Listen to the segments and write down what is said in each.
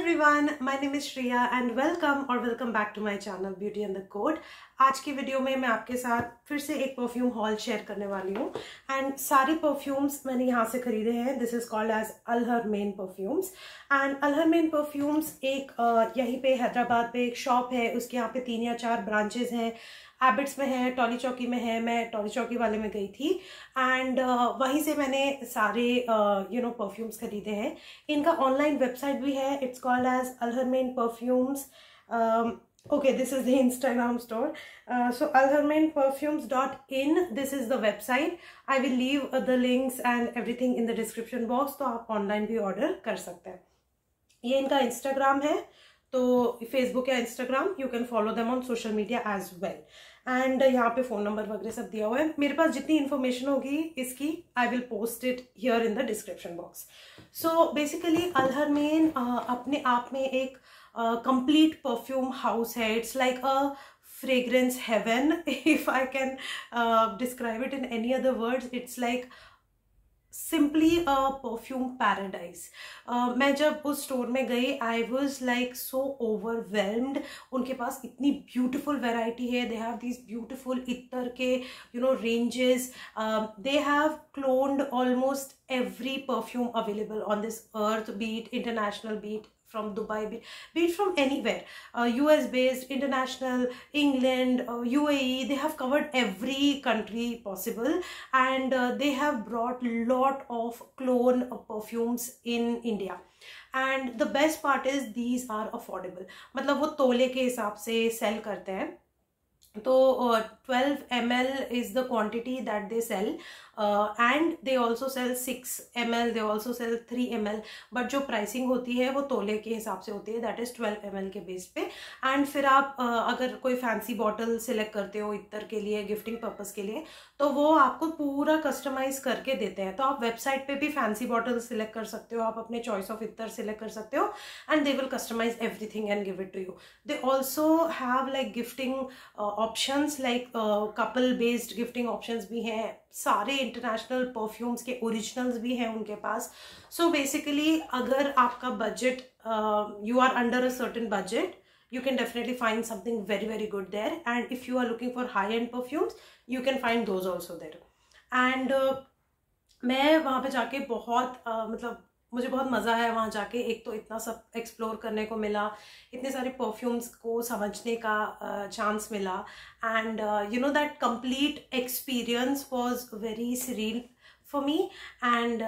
Everyone, my name is Shreya and welcome back to my channel beauty and the code. आज की video में मैं आपके साथ फिर से एक परफ्यूम हॉल शेयर करने वाली हूँ एंड सारी परफ्यूम्स मैंने यहाँ से खरीदे हैं। This is called as Al Haramain perfumes and Al Haramain perfumes एक यहीं पे हैदराबाद पे एक शॉप है, उसके यहाँ पे 3 या 4 ब्रांचेज हैं। हैबिट्स में है, टॉली चौकी में है। मैं टॉली चौकी वाले में गई थी एंड वहीं से मैंने सारे परफ्यूम्स खरीदे हैं। इनका ऑनलाइन वेबसाइट भी है, it's called as Al Haramain perfumes. Okay, this is the Instagram store. So alhermainperfumes.in, this is the website. I will leave the links and everything in the description box, तो आप online भी order कर सकते हैं। ये इनका इंस्टाग्राम है, तो फेसबुक या Instagram you can follow them on social media as well. And यहाँ पे फ़ोन नंबर वगैरह सब दिया हुआ है। मेरे पास जितनी इन्फॉर्मेशन होगी इसकी I will post it here in the description box. So basically Al Haramain अपने आप में एक complete perfume house है। It's like a fragrance heaven if I can describe it in any other words. It's like simply a perfume paradise. मैं जब उस store में गई I was like so overwhelmed. उनके पास इतनी beautiful variety है। They have these beautiful Ittar के ranges. They have cloned almost every perfume available on this earth, be it international, be it from Dubai, be it from anywhere, US based, international, England, UAE. They have covered every country possible and they have brought lot of clone perfumes in India. And the best part is these are affordable. मतलब वो तोले के हिसाब से cell करते हैं। तो 12 ml is the quantity that they sell and they also sell 6 ml, they also sell 3 ml, but जो प्राइसिंग होती है वो तोले के हिसाब से होती है, दैट इज 12 ml के बेस पे। एंड फिर आप अगर कोई फैंसी बॉटल सिलेक्ट करते हो इत्तर के लिए, गिफ्टिंग पर्पस के लिए, तो वो आपको पूरा कस्टमाइज करके देते हैं। तो आप वेबसाइट पे भी फैंसी बॉटल सिलेक्ट कर सकते हो, आप अपने चॉइस ऑफ इत्तर सिलेक्ट कर सकते हो and they will customize everything and give it to you. They also have like gifting options, like couple based gifting options भी हैं। सारे इंटरनेशनल परफ्यूम्स के ओरिजिनल्स भी हैं उनके पास। सो बेसिकली अगर आपका budget, you are under a certain budget, you can definitely find something very very good there, and if you are looking for high end perfumes you can find those also there. and मैं वहाँ पे जाके बहुत मतलब मुझे बहुत मज़ा आया वहाँ जाके। एक तो इतना सब एक्सप्लोर करने को मिला, इतने सारे परफ्यूम्स को समझने का चांस मिला and you know that complete experience was very surreal for me and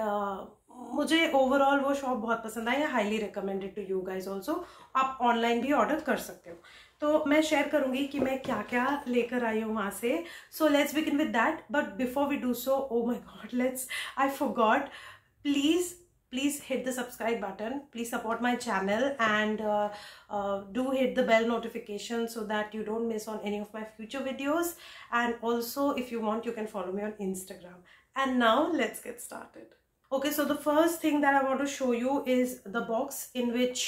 मुझे ओवरऑल वो शॉप बहुत पसंद आई। Highly recommended to you guys also. आप ऑनलाइन भी ऑर्डर कर सकते हो। तो मैं शेयर करूंगी कि मैं क्या क्या लेकर आई हूँ वहाँ से। So let's begin with that, but before we do so, oh my god, I forgot, please hit the subscribe button, please support my channel and do hit the bell notification so that you don't miss on any of my future videos. And also if you want you can follow me on Instagram. And now let's get started. Okay, so the first thing that I want to show you is the box in which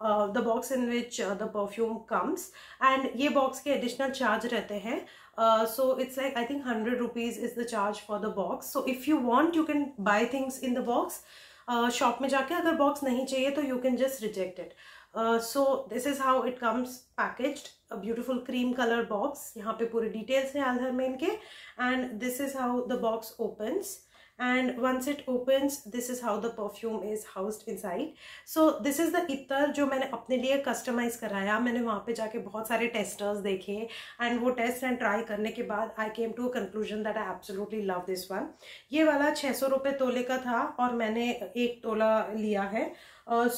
the perfume comes, and ये box के additional charge रहते हैं. So it's like I think 100 rupees is the charge for the box. So if you want you can buy things in the box. Shop में जाके अगर box नहीं चाहिए तो you can just reject it. So this is how it comes packaged, a beautiful cream colour box. यहाँ पे पूरे details हैं अलहरमैन के and this is how the box opens and once it opens this is how the perfume is housed inside. So this is the Ittar जो मैंने अपने लिए customise कराया। मैंने वहाँ पे जाके बहुत सारे टेस्टर्स देखे एंड वो टेस्ट एंड ट्राई करने के बाद I came to a conclusion that I absolutely love this one. ये वाला 600 रुपये तोले का था और मैंने 1 तोला लिया है।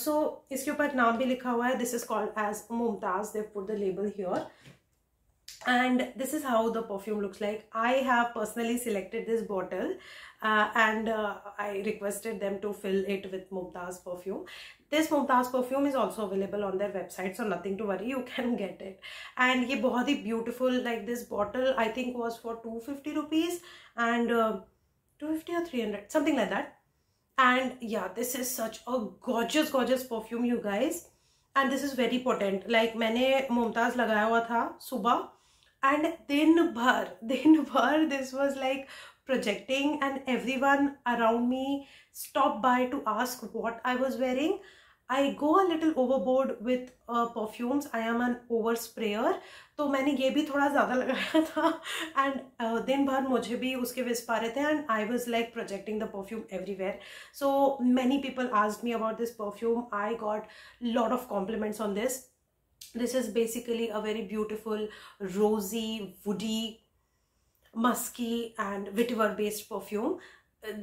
सो इसके ऊपर नाम भी लिखा हुआ है, this is called as Mumtaz, they put the label here. And this is how the perfume looks like. I have personally selected this bottle and I requested them to fill it with Mumtaz perfume. This Mumtaz perfume is also available on their website, so nothing to worry, you can get it. And ये बहुत ही beautiful, like this bottle I think was for 250 rupees and 250 or 300, something like that. And yeah, this is such a gorgeous perfume you guys, and this is very potent. Like मैंने मुमताज लगाया हुआ था सुबह and दिन भर this was like projecting and everyone around me stopped by to ask what I was wearing. I go a little overboard with perfumes, I am an over sprayer, तो मैंने ये भी थोड़ा ज़्यादा लगाया था एंड दिन भर मुझे भी उसके विस्प आ रहे थे and I was like projecting the perfume everywhere. So many people asked me about this perfume. I got lot of compliments on this. This is basically a very beautiful, rosy, woody, musky and vetiver based perfume.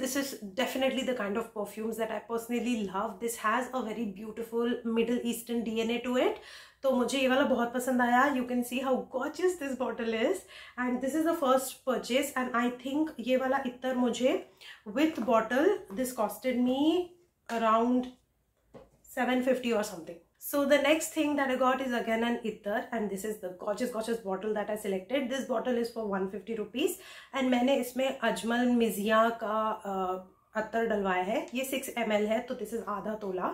This is definitely the kind of perfumes that I personally love. This has a very beautiful Middle Eastern DNA to it. तो मुझे ये वाला बहुत पसंद आया. You can see how gorgeous this bottle is. And this is the first purchase. And I think ये वाला इत्तर मुझे with bottle, this costed me around 750 or something. So the next thing that I got is again an ittar, and this is the gorgeous bottle that I selected. This bottle is for 150 rupees and मैंने इसमें अजमल मिजिया का अत्तर डलवाया है. ये 6 ml है, तो this is आधा तोला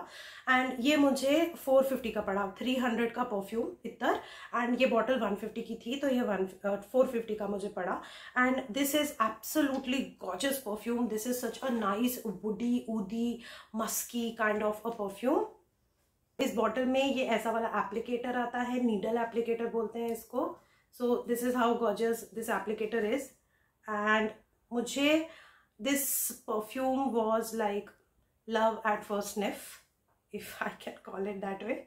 and ये मुझे 450 का पड़ा. 300 का परफ्यूम इत्तर एंड ये बॉटल 150 की थी, तो ये 450 का मुझे पड़ा. And this is absolutely gorgeous perfume. This is such a nice woody oudy musky kind of a perfume. इस बॉटल में ये ऐसा वाला एप्लीकेटर आता है, नीडल एप्लीकेटर बोलते हैं इसको. So this is how gorgeous this applicator is. And मुझे this perfume was like love at first sniff, if I can call it that way.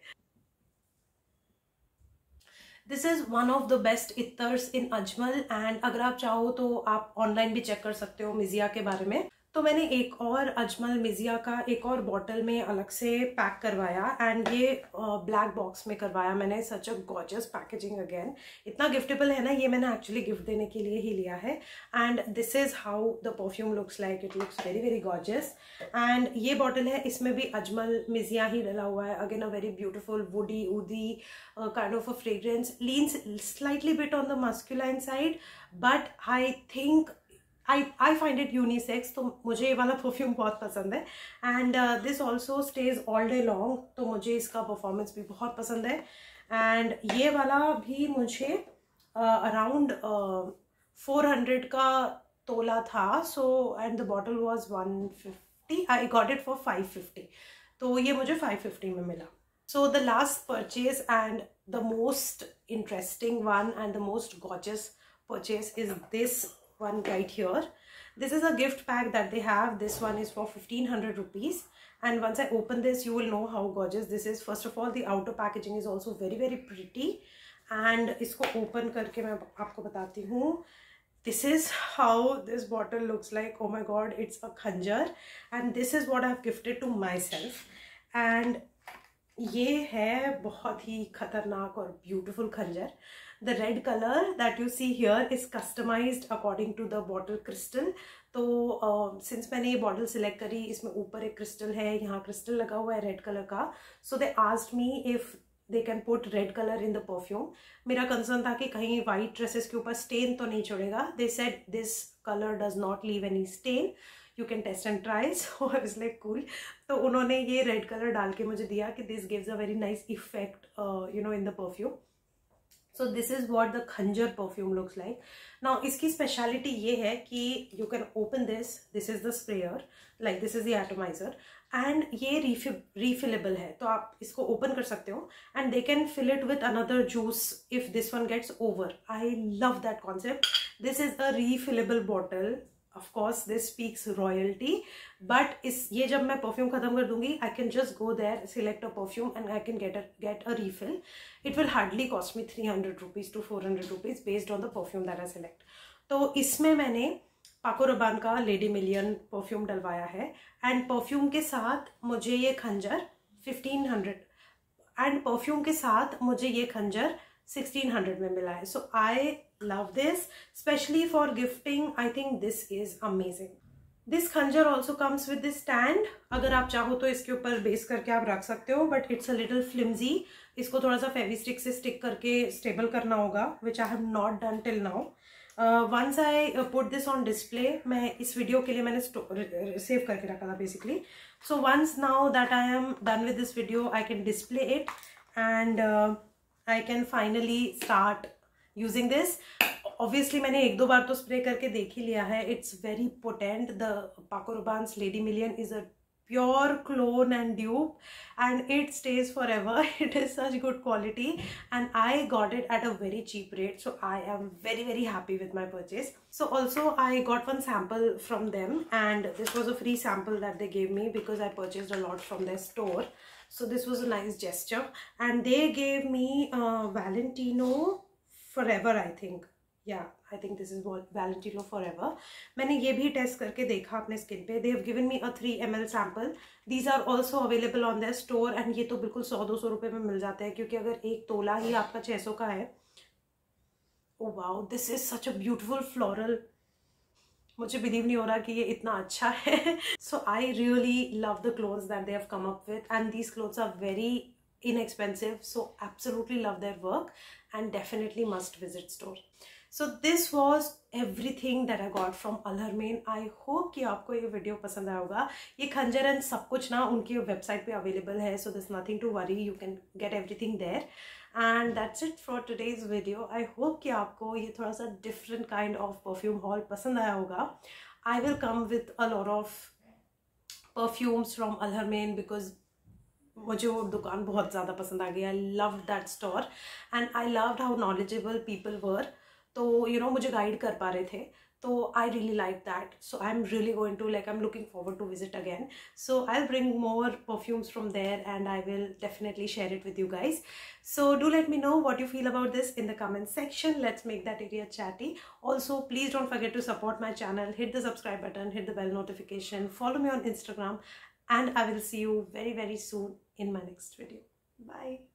This is one of the best ittars in Ajmal and अगर आप चाहो तो आप online भी check कर सकते हो मिजिया के बारे में. तो मैंने एक और अजमल मिजिया का एक और बॉटल में अलग से पैक करवाया एंड ये ब्लैक बॉक्स में करवाया मैंने. सच अ गॉर्जियस पैकेजिंग अगेन. इतना गिफ्टेबल है ना, ये मैंने एक्चुअली गिफ्ट देने के लिए ही लिया है. And this is how the perfume looks like. It looks very very gorgeous. And ये बॉटल है, इसमें भी अजमल मिजिया ही डला हुआ है. Again a very beautiful woody oudy kind of a fragrance. Leans slightly bit on the masculine side but I think I find it unisex, तो मुझे ये वाला परफ्यूम बहुत पसंद है. And this also stage all day long, तो मुझे इसका परफॉर्मेंस भी बहुत पसंद है. एंड ये वाला भी मुझे अराउंड 400 का तोला था. So and the bottle was 150. I got it for 550, तो ये मुझे 550 में मिला. So the last purchase and the most interesting one and the most gorgeous purchase is this one right here. This is a gift pack that they have. This one is for 1500 rupees and once I open this you will know how gorgeous this is. First of all, the outer packaging is also very very pretty and इसको open करके मैं आपको बताती हूँ. This is how this bottle looks like. Oh my god, it's a खंजर and this is what I have gifted to myself. And ये है बहुत ही खतरनाक और ब्यूटीफुल खंजर. The red color that you see here is customized according to the bottle crystal. तो since मैंने ये बॉटल सिलेक्ट करी, इसमें ऊपर एक क्रिस्टल है, यहाँ क्रिस्टल लगा हुआ है रेड कलर का. So they asked me if they can put red color in the perfume. मेरा कंसर्न था कि कहीं वाइट ड्रेसेस के ऊपर स्टेन तो नहीं छोड़ेगा. They said this color does not leave any stain. You can test and try. So I was like cool. तो उन्होंने ये रेड कलर डाल के मुझे दिया कि this gives a very nice effect in the perfume. So this is what the खंजर perfume looks like. Now इसकी speciality ये है कि you can open this. This is the sprayer. Like this is the atomizer. And ये refillable है. तो आप इसको open कर सकते हो. And they can fill it with another juice if this one gets over. I love that concept. This is a refillable bottle. Of course this speaks royalty, but ये जब मैं परफ्यूम खत्म कर दूंगी I can just go there, select a perfume and I can get a refill. It will hardly cost me 300 rupees to 400 rupees based on the perfume that I select. तो इसमें मैंने पाको रबान का लेडी मिलियन परफ्यूम डलवाया है and perfume के साथ मुझे ये खंजर 1500 एंड परफ्यूम के साथ मुझे ये खंजर 1600 में मिला है. सो आई love this, especially for gifting. I think this is amazing. This खंजर also comes with this stand. अगर आप चाहो तो इसके ऊपर बेस करके आप रख सकते हो, but it's a little flimsy. इसको थोड़ा सा फेविस्टिक से स्टिक करके स्टेबल करना होगा, which I have not done till now. Once I put this on display, मैं इस वीडियो के लिए मैंने सेव करके रखा था basically. So once now that I am done with this video, I can display it and I can finally start using this. Obviously मैंने एक दो बार तो स्प्रे करके देख ही लिया है. It's very potent. The Paco Rabanne's Lady Million is a pure clone and dupe, and it stays forever. It is such good quality and I got it at a very cheap rate, so I am very happy with my purchase. So also I got one sample from them, and this was a free sample that they gave me because I purchased a lot from their store. So this was a nice gesture, and they gave me Valentino Forever, I think. Yeah, I think this is Valentino Forever. मैंने ये भी test करके देखा अपने skin पे. They have given me a 3 ml sample. These are also available on their store, and ये तो बिल्कुल 100-200 रुपए में मिल जाते हैं, क्योंकि अगर एक तोला ही आपका 600 का है. Oh wow, this is such a beautiful floral. मुझे बिलीव नहीं हो रहा कि ये इतना अच्छा है. So I really love the clothes that they have come up with, and these clothes are very inexpensive, so absolutely love their work and definitely must visit store. So this was everything that I got from Al-Haramain. I hope कि आपको ये video पसंद आया होगा. ये खंजर and सब कुछ ना उनकी वेबसाइट पे अवेलेबल है, so there's nothing to worry, you can get everything there. And that's it for today's video. I hope कि आपको ये थोड़ा सा different kind of perfume haul पसंद आया होगा. I will come with a lot of perfumes from Al-Haramain because मुझे वो दुकान बहुत ज़्यादा पसंद आ गई. I loved that store and I loved how knowledgeable people were. तो you know मुझे गाइड कर पा रहे थे, तो I really like that. So I'm really going to, like, I'm looking forward to visit again. So I'll bring more perfumes from there and I will definitely share it with you guys. So do let me know what you feel about this in the comment section. Let's make that area chatty. Also, please don't forget to support my channel. Hit the subscribe button, hit the bell notification, follow me on Instagram, and I will see you very soon in my next video. Bye.